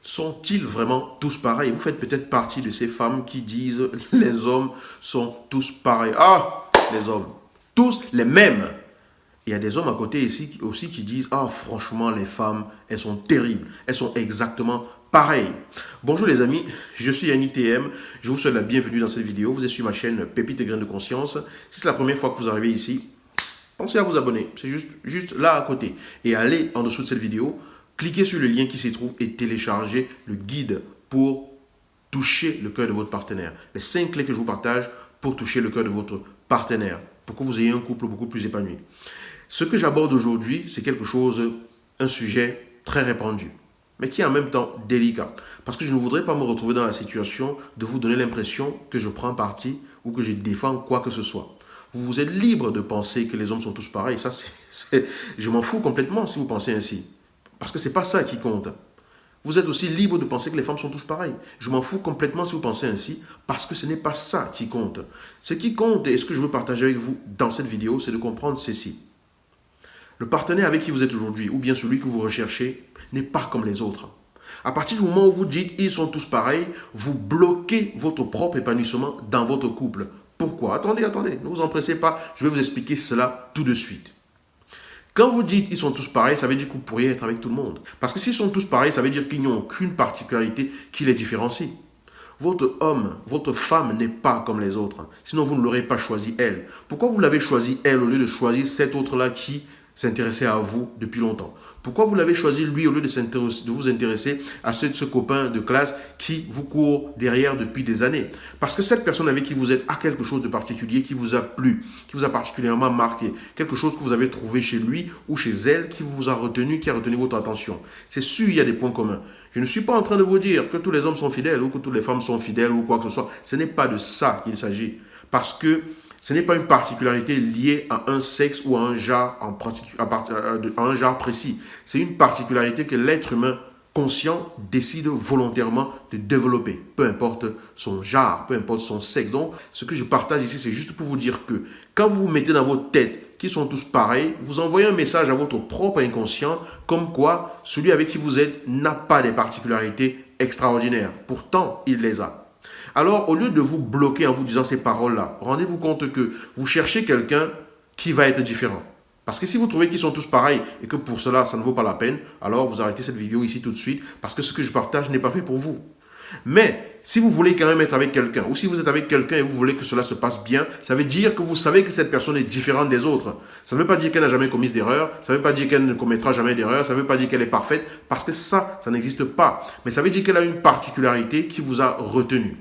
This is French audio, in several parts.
Sont-ils vraiment tous pareils? Vous faites peut-être partie de ces femmes qui disent les hommes sont tous pareils. Ah, les hommes, tous les mêmes. Il y a des hommes à côté ici aussi qui disent ah franchement les femmes elles sont terribles, elles sont exactement pareilles. Bonjour les amis, je suis Yannick TM, je vous souhaite la bienvenue dans cette vidéo. Vous êtes sur ma chaîne Pépites et Graines de Conscience. Si c'est la première fois que vous arrivez ici, pensez à vous abonner, c'est juste là à côté. Et allez en dessous de cette vidéo, cliquez sur le lien qui s'y trouve et téléchargez le guide pour toucher le cœur de votre partenaire. Les 5 clés que je vous partage pour toucher le cœur de votre partenaire, pour que vous ayez un couple beaucoup plus épanoui. Ce que j'aborde aujourd'hui, c'est quelque chose, un sujet très répandu, mais qui est en même temps délicat. Parce que je ne voudrais pas me retrouver dans la situation de vous donner l'impression que je prends parti ou que je défends quoi que ce soit. Vous êtes libre de penser que les hommes sont tous pareils. Ça, je m'en fous complètement si vous pensez ainsi. Parce que ce n'est pas ça qui compte. Vous êtes aussi libre de penser que les femmes sont tous pareilles. Je m'en fous complètement si vous pensez ainsi, parce que ce n'est pas ça qui compte. Ce qui compte, et ce que je veux partager avec vous dans cette vidéo, c'est de comprendre ceci. Le partenaire avec qui vous êtes aujourd'hui, ou bien celui que vous recherchez, n'est pas comme les autres. À partir du moment où vous dites « ils sont tous pareils », vous bloquez votre propre épanouissement dans votre couple. Pourquoi? Attendez, ne vous empressez pas, je vais vous expliquer cela tout de suite. Quand vous dites « ils sont tous pareils », ça veut dire que vous pourriez être avec tout le monde. Parce que s'ils sont tous pareils, ça veut dire qu'ils n'ont aucune particularité qui les différencie. Votre homme, votre femme n'est pas comme les autres. Sinon, vous ne l'aurez pas choisi elle. Pourquoi vous l'avez choisi elle au lieu de choisir cet autre-là qui s'intéressait à vous depuis longtemps? Pourquoi vous l'avez choisi lui au lieu de vous intéresser à ce copain de classe qui vous court derrière depuis des années? Parce que cette personne avec qui vous êtes a quelque chose de particulier qui vous a plu, qui vous a particulièrement marqué, quelque chose que vous avez trouvé chez lui ou chez elle qui vous a retenu, qui a retenu votre attention. C'est sûr, il y a des points communs. Je ne suis pas en train de vous dire que tous les hommes sont fidèles ou que toutes les femmes sont fidèles ou quoi que ce soit. Ce n'est pas de ça qu'il s'agit. Parce que ce n'est pas une particularité liée à un sexe ou à un genre, à un genre précis. C'est une particularité que l'être humain conscient décide volontairement de développer, peu importe son genre, peu importe son sexe. Donc, ce que je partage ici, c'est juste pour vous dire que quand vous vous mettez dans votre tête qu'ils sont tous pareils, vous envoyez un message à votre propre inconscient comme quoi celui avec qui vous êtes n'a pas des particularités extraordinaires. Pourtant, il les a. Alors, au lieu de vous bloquer en vous disant ces paroles-là, rendez-vous compte que vous cherchez quelqu'un qui va être différent. Parce que si vous trouvez qu'ils sont tous pareils et que pour cela, ça ne vaut pas la peine, alors vous arrêtez cette vidéo ici tout de suite parce que ce que je partage n'est pas fait pour vous. Mais si vous voulez quand même être avec quelqu'un, ou si vous êtes avec quelqu'un et vous voulez que cela se passe bien, ça veut dire que vous savez que cette personne est différente des autres. Ça ne veut pas dire qu'elle n'a jamais commis d'erreur, ça ne veut pas dire qu'elle ne commettra jamais d'erreur, ça ne veut pas dire qu'elle est parfaite, parce que ça n'existe pas. Mais ça veut dire qu'elle a une particularité qui vous a retenu.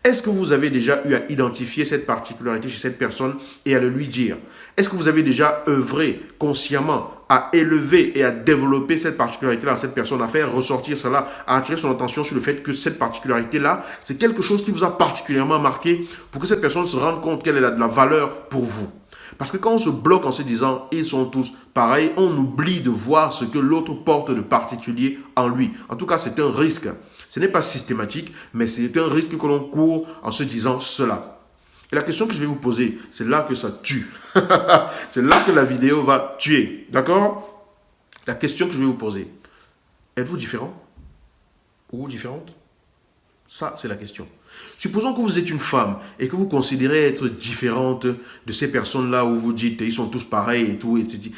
Est-ce que vous avez déjà eu à identifier cette particularité chez cette personne et à le lui dire? Est-ce que vous avez déjà œuvré consciemment à élever et à développer cette particularité-là à cette personne, à faire ressortir cela, à attirer son attention sur le fait que cette particularité-là, c'est quelque chose qui vous a particulièrement marqué pour que cette personne se rende compte qu'elle a de la valeur pour vous? Parce que quand on se bloque en se disant « ils sont tous pareils », on oublie de voir ce que l'autre porte de particulier en lui. En tout cas, c'est un risque. Ce n'est pas systématique, mais c'est un risque que l'on court en se disant cela. Et la question que je vais vous poser, c'est là que ça tue. C'est là que la vidéo va tuer. D'accord? La question que je vais vous poser, êtes-vous différent ou différente? Ça, c'est la question. Supposons que vous êtes une femme et que vous considérez être différente de ces personnes-là où vous dites ils sont tous pareils et tout, etc.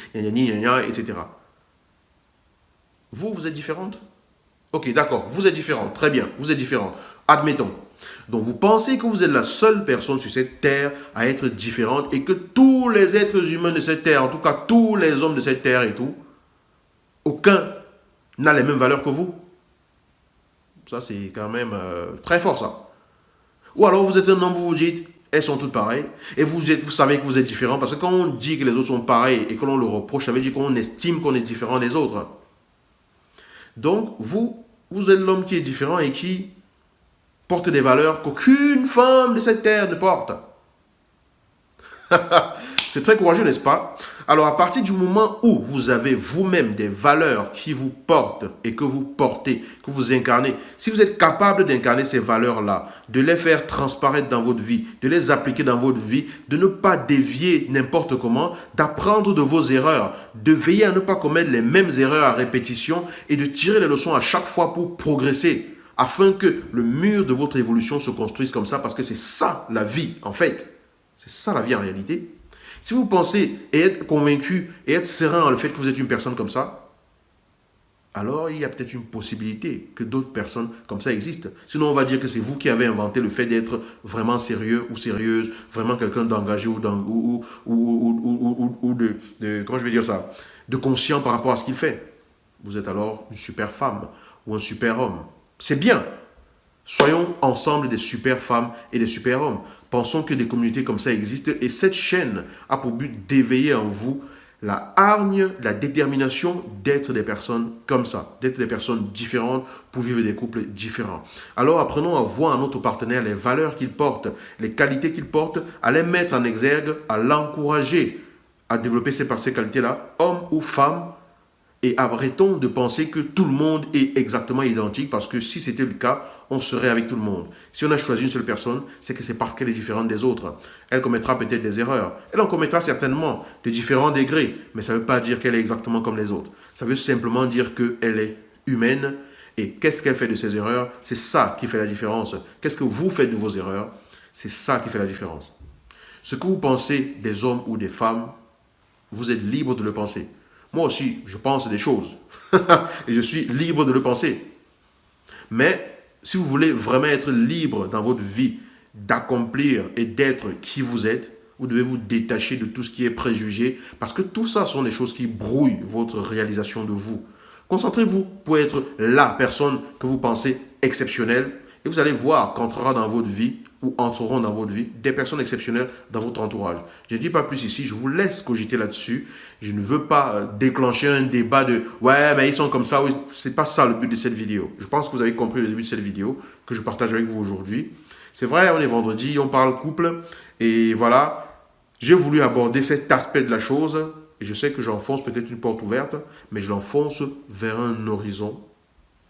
Vous êtes différente? Ok, d'accord, vous êtes différente, très bien, vous êtes différente. Admettons. Donc vous pensez que vous êtes la seule personne sur cette terre à être différente et que tous les êtres humains de cette terre, en tout cas tous les hommes de cette terre et tout, aucun n'a les mêmes valeurs que vous. Ça, c'est quand même très fort, ça. Ou alors, vous êtes un homme, vous vous dites, elles sont toutes pareilles. Et vous savez que vous êtes différent. Parce que quand on dit que les autres sont pareils et que l'on le reproche, ça veut dire qu'on estime qu'on est différent des autres. Donc, vous êtes l'homme qui est différent et qui porte des valeurs qu'aucune femme de cette terre ne porte. C'est très courageux, n'est-ce pas? Alors, à partir du moment où vous avez vous-même des valeurs qui vous portent et que vous portez, que vous incarnez, si vous êtes capable d'incarner ces valeurs-là, de les faire transparaître dans votre vie, de les appliquer dans votre vie, de ne pas dévier n'importe comment, d'apprendre de vos erreurs, de veiller à ne pas commettre les mêmes erreurs à répétition et de tirer les leçons à chaque fois pour progresser, afin que le mur de votre évolution se construise comme ça, parce que c'est ça la vie, en fait. C'est ça la vie en réalité. Si vous pensez et être convaincu et être serein dans le fait que vous êtes une personne comme ça, alors il y a peut-être une possibilité que d'autres personnes comme ça existent. Sinon, on va dire que c'est vous qui avez inventé le fait d'être vraiment sérieux ou sérieuse, vraiment quelqu'un d'engagé ou comment je vais dire ça, de conscient par rapport à ce qu'il fait. Vous êtes alors une super femme ou un super homme. C'est bien. Soyons ensemble des super femmes et des super hommes. Pensons que des communautés comme ça existent et cette chaîne a pour but d'éveiller en vous la hargne, la détermination d'être des personnes comme ça, d'être des personnes différentes pour vivre des couples différents. Alors apprenons à voir à notre partenaire les valeurs qu'il porte, les qualités qu'il porte, à les mettre en exergue, à l'encourager à développer ces qualités-là, homme ou femme. Et arrêtons de penser que tout le monde est exactement identique, parce que si c'était le cas, on serait avec tout le monde. Si on a choisi une seule personne, c'est que c'est parce qu'elle est différente des autres. Elle commettra peut-être des erreurs. Elle en commettra certainement de différents degrés, mais ça ne veut pas dire qu'elle est exactement comme les autres. Ça veut simplement dire qu'elle est humaine. Et qu'est-ce qu'elle fait de ses erreurs? C'est ça qui fait la différence. Qu'est-ce que vous faites de vos erreurs? C'est ça qui fait la différence. Ce que vous pensez des hommes ou des femmes, vous êtes libre de le penser. Moi aussi, je pense des choses. Et je suis libre de le penser. Mais si vous voulez vraiment être libre dans votre vie, d'accomplir et d'être qui vous êtes, vous devez vous détacher de tout ce qui est préjugé, parce que tout ça sont des choses qui brouillent votre réalisation de vous. Concentrez-vous pour être la personne que vous pensez exceptionnelle, et vous allez voir qu'entrera dans votre vie, ou entreront dans votre vie, des personnes exceptionnelles dans votre entourage. Je ne dis pas plus ici, je vous laisse cogiter là-dessus. Je ne veux pas déclencher un débat de « ouais, mais ils sont comme ça ». Ce n'est pas ça le but de cette vidéo. Je pense que vous avez compris le début de cette vidéo que je partage avec vous aujourd'hui. C'est vrai, on est vendredi, on parle couple, et voilà, j'ai voulu aborder cet aspect de la chose, et je sais que j'enfonce peut-être une porte ouverte, mais je l'enfonce vers un horizon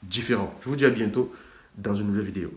différent. Je vous dis à bientôt dans une nouvelle vidéo.